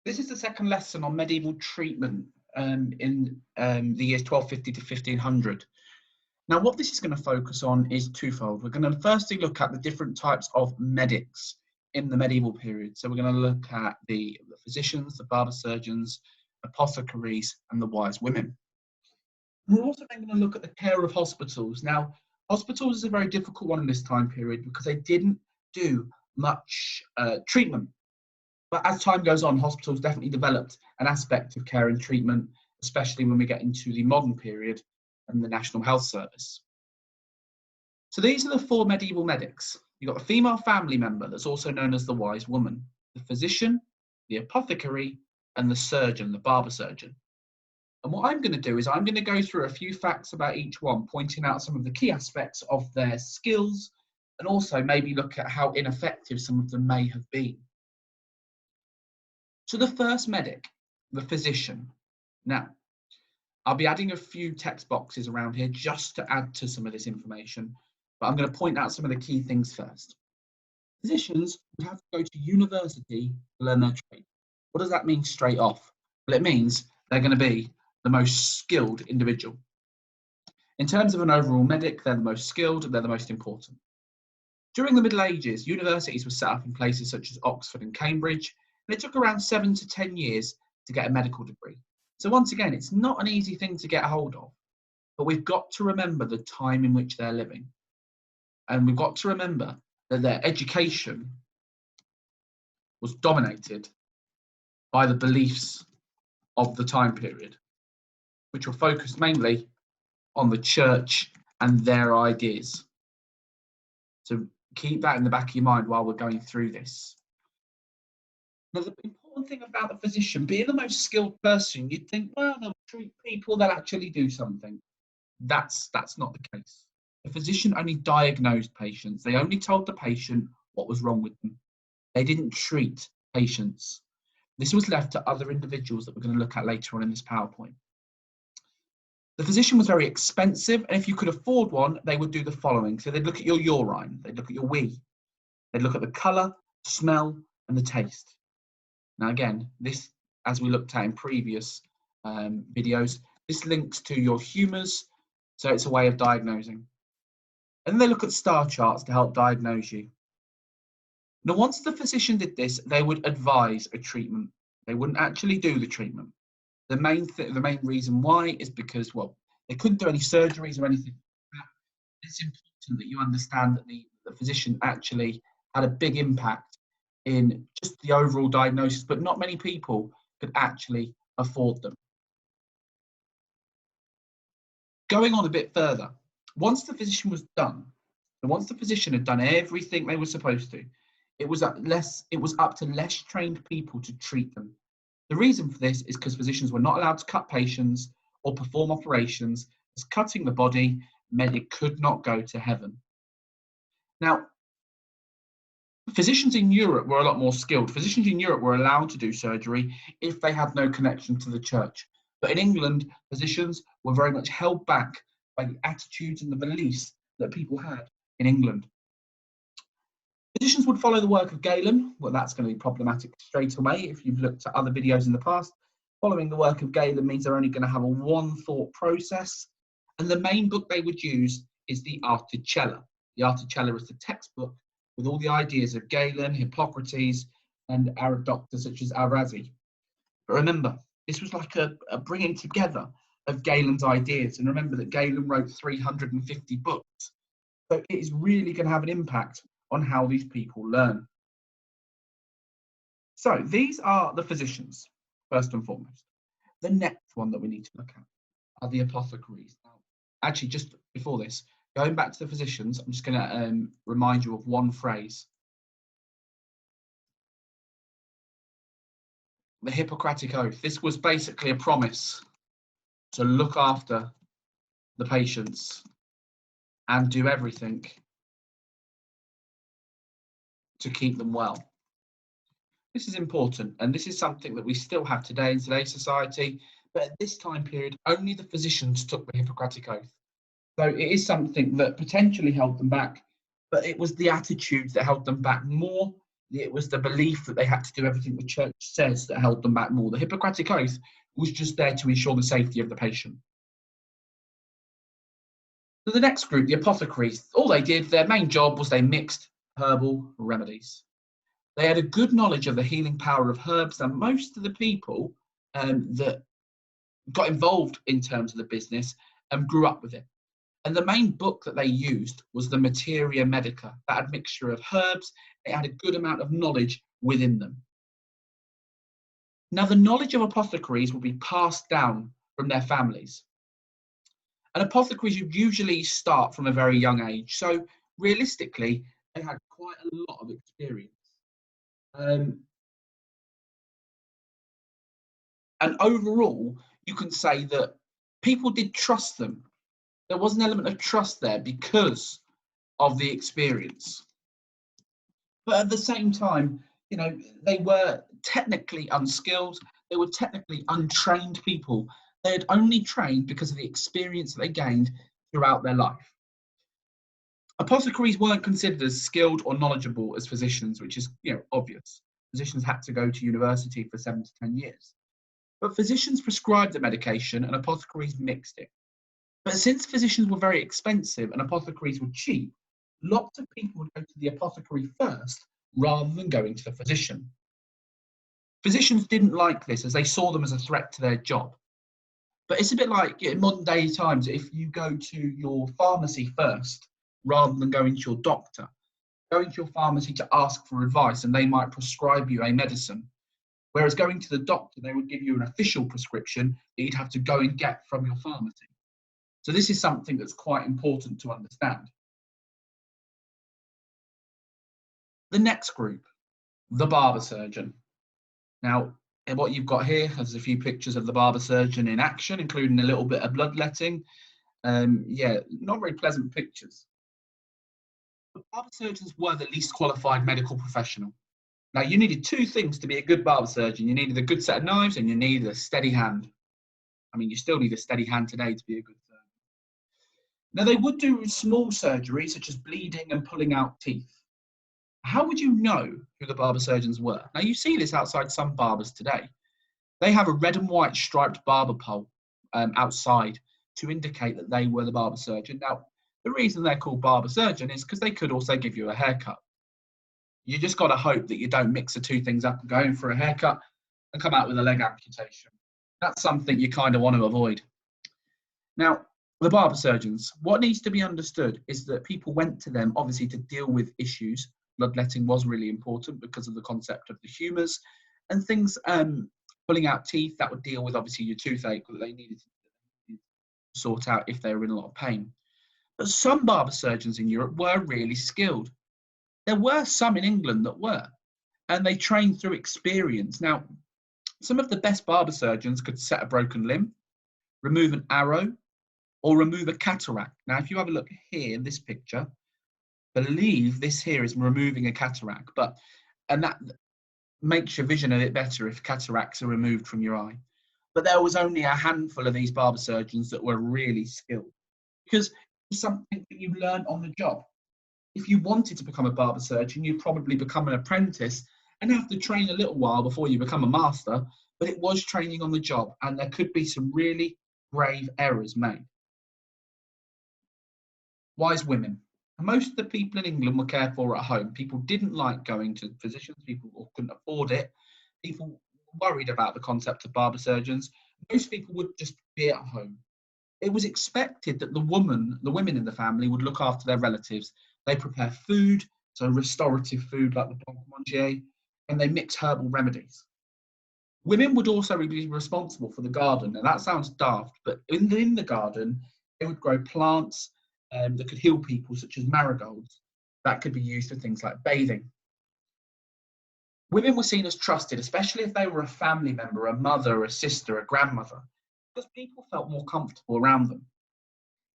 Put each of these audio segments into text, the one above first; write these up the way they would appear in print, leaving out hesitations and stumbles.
This is the second lesson on medieval treatment in the years 1250 to 1500. Now, what this is going to focus on is twofold. We're going to firstly look at the different types of medics in the medieval period. So we're going to look at the physicians, the barber surgeons, apothecaries, and the wise women. We're also then going to look at the care of hospitals. Now, hospitals is a very difficult one in this time period because they didn't do much treatment. But as time goes on, hospitals definitely developed an aspect of care and treatment, especially when we get into the modern period and the National Health Service. So these are the four medieval medics. You've got a female family member that's also known as the wise woman, the physician, the apothecary, and the surgeon, the barber surgeon. And what I'm going to do is I'm going to go through a few facts about each one, pointing out some of the key aspects of their skills, and also maybe look at how ineffective some of them may have been. So the first medic, the physician. Now, I'll be adding a few text boxes around here just to add to some of this information, but I'm going to point out some of the key things first. Physicians would have to go to university to learn their trade. What does that mean straight off? Well, it means they're going to be the most skilled individual. In terms of an overall medic, they're the most skilled, they're the most important. During the Middle Ages, universities were set up in places such as Oxford and Cambridge, and it took around 7 to 10 years to get a medical degree. So once again, it's not an easy thing to get a hold of, but we've got to remember the time in which they're living. And we've got to remember that their education was dominated by the beliefs of the time period, which were focused mainly on the church and their ideas. So keep that in the back of your mind while we're going through this. Now, the important thing about the physician, being the most skilled person, you'd think, well, they'll treat people, they'll actually do something. That's not the case. The physician only diagnosed patients. They only told the patient what was wrong with them. They didn't treat patients. This was left to other individuals that we're going to look at later on in this PowerPoint. The physician was very expensive, and if you could afford one, they would do the following. So they'd look at your urine, they'd look at your wee, they'd look at the colour, smell, and the taste. Now again, this, as we looked at in previous videos, this links to your humours, so it's a way of diagnosing. And then they look at star charts to help diagnose you. Now, once the physician did this, they would advise a treatment. They wouldn't actually do the treatment. The main reason why is because, well, they couldn't do any surgeries or anything like that. It's important that you understand that the physician actually had a big impact in just the overall diagnosis, but not many people could actually afford them. Going on a bit further, once the physician was done, and once the physician had done everything they were supposed to, it was up to less trained people to treat them. The reason for this is because physicians were not allowed to cut patients or perform operations, as cutting the body meant it could not go to heaven. Now, physicians in Europe were a lot more skilled. Physicians in Europe were allowed to do surgery if they had no connection to the church. But in England, physicians were very much held back by the attitudes and the beliefs that people had in England. Physicians would follow the work of Galen. Well, that's going to be problematic straight away if you've looked at other videos in the past. Following the work of Galen means they're only going to have a one-thought process. And the main book they would use is the Articella. The Articella is the textbook with all the ideas of Galen, Hippocrates, and Arab doctors such as Al-Razi. But remember, this was like a bringing together of Galen's ideas. And remember that Galen wrote 350 books. So it is really going to have an impact on how these people learn. So these are the physicians, first and foremost. The next one that we need to look at are the apothecaries. Now, actually, just before this, going back to the physicians, I'm just going to remind you of one phrase. The Hippocratic Oath. This was basically a promise to look after the patients and do everything to keep them well. This is important, and this is something that we still have today in today's society, but at this time period, only the physicians took the Hippocratic Oath. So it is something that potentially held them back, but it was the attitudes that held them back more It was the belief that they had to do everything the church says that held them back more. The Hippocratic Oath was just there to ensure the safety of the patient. So the next group, the apothecaries, all they did, their main job was they mixed herbal remedies. They had a good knowledge of the healing power of herbs, and most of the people that got involved in terms of the business grew up with it. And the main book that they used was the Materia Medica. That had a mixture of herbs. It had a good amount of knowledge within them. Now, the knowledge of apothecaries will be passed down from their families. And apothecaries usually start from a very young age. So realistically, they had quite a lot of experience. And overall, you can say that people did trust them. There was an element of trust there because of the experience. But at the same time, you know, they were technically unskilled. They were technically untrained people. They had only trained because of the experience that they gained throughout their life. Apothecaries weren't considered as skilled or knowledgeable as physicians, which is, obvious. Physicians had to go to university for 7 to 10 years. But physicians prescribed the medication and apothecaries mixed it. But since physicians were very expensive and apothecaries were cheap, lots of people would go to the apothecary first rather than going to the physician. Physicians didn't like this as they saw them as a threat to their job. But it's a bit like in modern day times, if you go to your pharmacy first rather than going to your doctor, going to your pharmacy to ask for advice and they might prescribe you a medicine. Whereas going to the doctor, they would give you an official prescription that you'd have to go and get from your pharmacy. So this is something that's quite important to understand. The next group, the barber surgeon. Now, what you've got here has a few pictures of the barber surgeon in action, including a little bit of bloodletting. Not very pleasant pictures. But barber surgeons were the least qualified medical professional. Now, you needed two things to be a good barber surgeon. You needed a good set of knives and you needed a steady hand. I mean, you still need a steady hand today to be a good surgeon. Now, they would do small surgery, such as bleeding and pulling out teeth. How would you know who the barber surgeons were? Now, you see this outside some barbers today. They have a red and white striped barber pole outside to indicate that they were the barber surgeon. Now, the reason they're called barber surgeon is because they could also give you a haircut. You just got to hope that you don't mix the two things up and go in for a haircut and come out with a leg amputation. That's something you kind of want to avoid. Now, the barber surgeons, what needs to be understood is that people went to them, obviously, to deal with issues. Bloodletting was really important because of the concept of the humours and things, pulling out teeth, that would deal with, obviously, your toothache that they needed to sort out if they were in a lot of pain. But some barber surgeons in Europe were really skilled. There were some in England that were, and they trained through experience. Now, some of the best barber surgeons could set a broken limb, remove an arrow, or remove a cataract. Now, if you have a look here in this picture, I believe this here is removing a cataract, and that makes your vision a bit better if cataracts are removed from your eye. But there was only a handful of these barber surgeons that were really skilled because it's something that you learn on the job. If you wanted to become a barber surgeon, you'd probably become an apprentice and have to train a little while before you become a master, but it was training on the job and there could be some really grave errors made. Wise women. Most of the people in England were cared for at home. People didn't like going to physicians, people couldn't afford it. People were worried about the concept of barber surgeons. Most people would just be at home. It was expected that the women in the family would look after their relatives. They prepare food, so restorative food like the blanc manger, and they mix herbal remedies. Women would also be responsible for the garden, and that sounds daft, but in the garden, they would grow plants that could heal people, such as marigolds, that could be used for things like bathing. Women were seen as trusted, especially if they were a family member, a mother, a sister, a grandmother, because people felt more comfortable around them.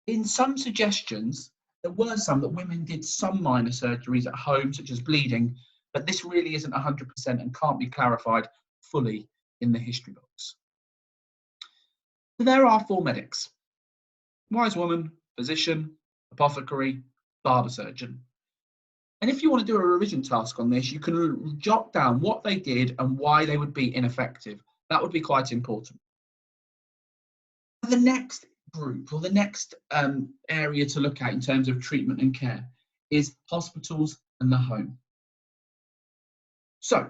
In some suggestions, there were some that women did some minor surgeries at home, such as bleeding, but this really isn't 100% and can't be clarified fully in the history books. So there are four medics: wise woman, physician, apothecary, barber surgeon. And if you want to do a revision task on this, you can jot down what they did and why they would be ineffective. That would be quite important. The next group, or the next area to look at in terms of treatment and care, is hospitals and the home. So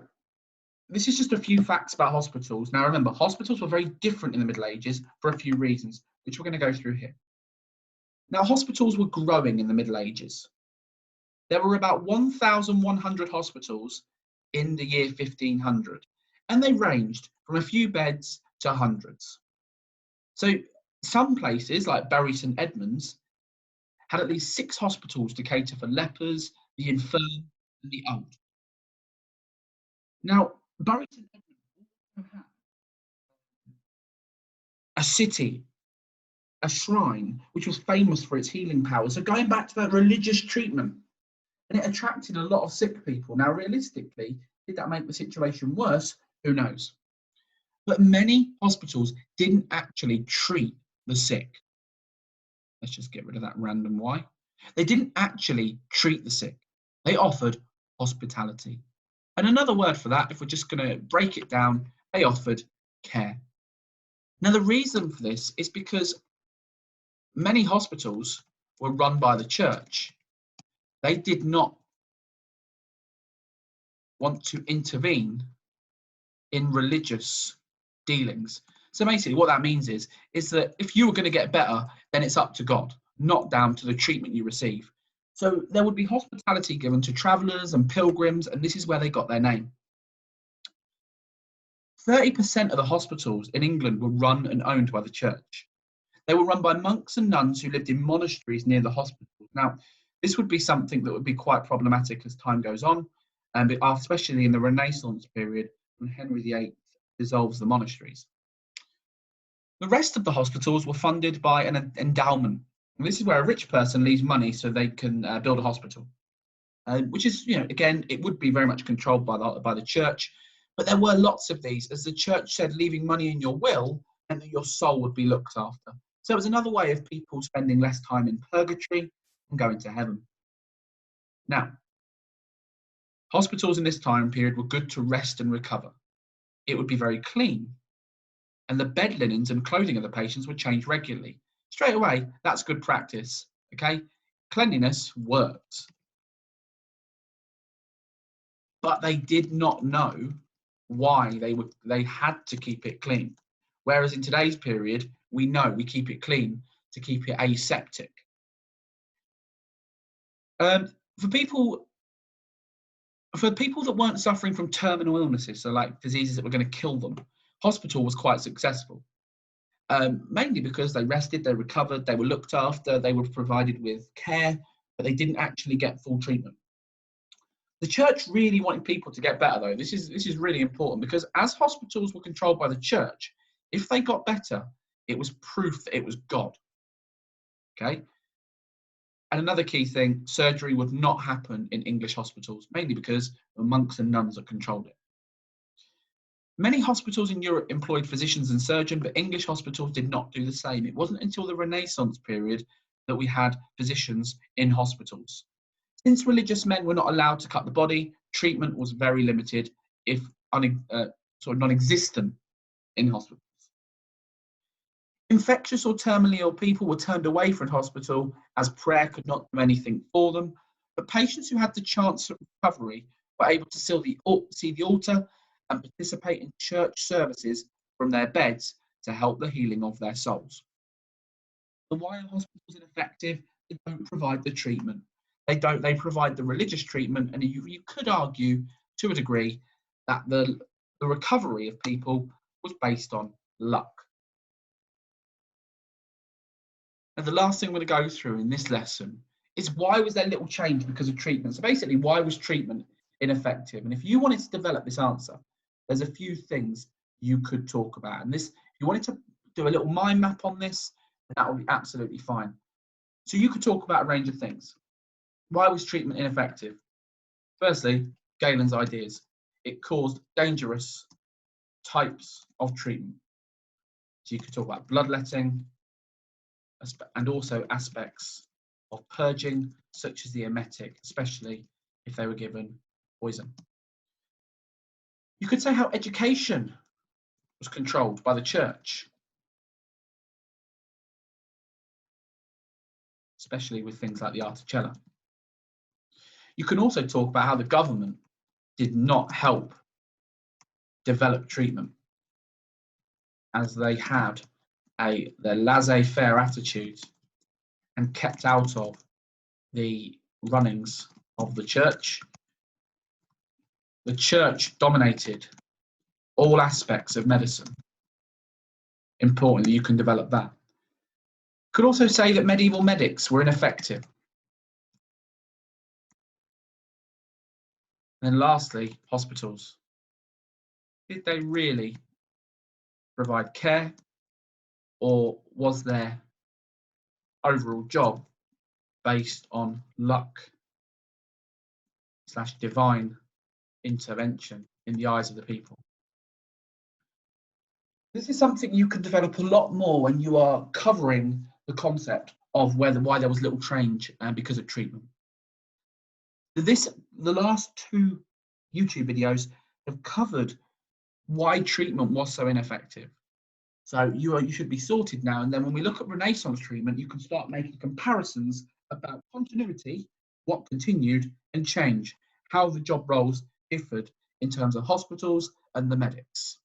this is just a few facts about hospitals. Now remember, hospitals were very different in the Middle Ages for a few reasons, which we're going to go through here. Now, hospitals were growing in the Middle Ages. There were about 1,100 hospitals in the year 1500, and they ranged from a few beds to hundreds. So some places, like Bury St Edmunds, had at least 6 hospitals to cater for lepers, the infirm, and the old. Now, Bury St Edmunds also had a city, a shrine, which was famous for its healing powers. So going back to that religious treatment, and it attracted a lot of sick people. Now, realistically, did that make the situation worse? Who knows? But many hospitals didn't actually treat the sick. Let's just get rid of that random Y. They didn't actually treat the sick. They offered hospitality. And another word for that, if we're just going to break it down, they offered care. Now, the reason for this is because many hospitals were run by the church. They did not want to intervene in religious dealings. So basically what that means is that if you were going to get better, then it's up to God, not down to the treatment you receive. So there would be hospitality given to travellers and pilgrims, and this is where they got their name. 30% of the hospitals in England were run and owned by the church. They were run by monks and nuns who lived in monasteries near the hospitals. Now, this would be something that would be quite problematic as time goes on, and especially in the Renaissance period when Henry VIII dissolves the monasteries. The rest of the hospitals were funded by an endowment. And this is where a rich person leaves money so they can build a hospital, which is, again, it would be very much controlled by the church. But there were lots of these, as the church said, leaving money in your will meant that your soul would be looked after. So it was another way of people spending less time in purgatory and going to heaven. Now, hospitals in this time period were good to rest and recover. It would be very clean, and the bed linens and clothing of the patients would change regularly. Straight away, that's good practice, okay? Cleanliness worked. But they did not know why they had to keep it clean. Whereas in today's period, we know we keep it clean to keep it aseptic. For people that weren't suffering from terminal illnesses, so like diseases that were going to kill them, hospital was quite successful. Mainly because they rested, they recovered, they were looked after, they were provided with care, but they didn't actually get full treatment. The church really wanted people to get better, though. This is really important, because as hospitals were controlled by the church, if they got better, it was proof that it was God. Okay? And another key thing, surgery would not happen in English hospitals, mainly because the monks and nuns that controlled it. Many hospitals in Europe employed physicians and surgeons, but English hospitals did not do the same. It wasn't until the Renaissance period that we had physicians in hospitals. Since religious men were not allowed to cut the body, treatment was very limited, if non-existent in hospitals. Infectious or terminally ill people were turned away from hospital as prayer could not do anything for them, but patients who had the chance of recovery were able to see the altar and participate in church services from their beds to help the healing of their souls. So why are hospitals ineffective? They don't provide the treatment. They provide the religious treatment, and you could argue to a degree that the recovery of people was based on luck. And the last thing I'm going to go through in this lesson is why was there little change because of treatment? So basically, why was treatment ineffective? And if you wanted to develop this answer, there's a few things you could talk about. And this, if you wanted to do a little mind map on this, that would be absolutely fine. So you could talk about a range of things. Why was treatment ineffective? Firstly, Galen's ideas. It caused dangerous types of treatment. So you could talk about bloodletting and also aspects of purging, such as the emetic, especially if they were given poison. You could say how education was controlled by the church, especially with things like the Articella. You can also talk about how the government did not help develop treatment, as they had their laissez-faire attitude and kept out of the runnings of the church. The church dominated all aspects of medicine. Importantly, you can develop that. Could also say that medieval medics were ineffective. And then lastly, hospitals. Did they really provide care, or was their overall job based on luck / divine intervention in the eyes of the people? This is something you can develop a lot more when you are covering the concept of why there was little change because of treatment. The last 2 YouTube videos have covered why treatment was so ineffective. So you should be sorted now. And then when we look at Renaissance treatment, you can start making comparisons about continuity, what continued, and change, how the job roles differed in terms of hospitals and the medics.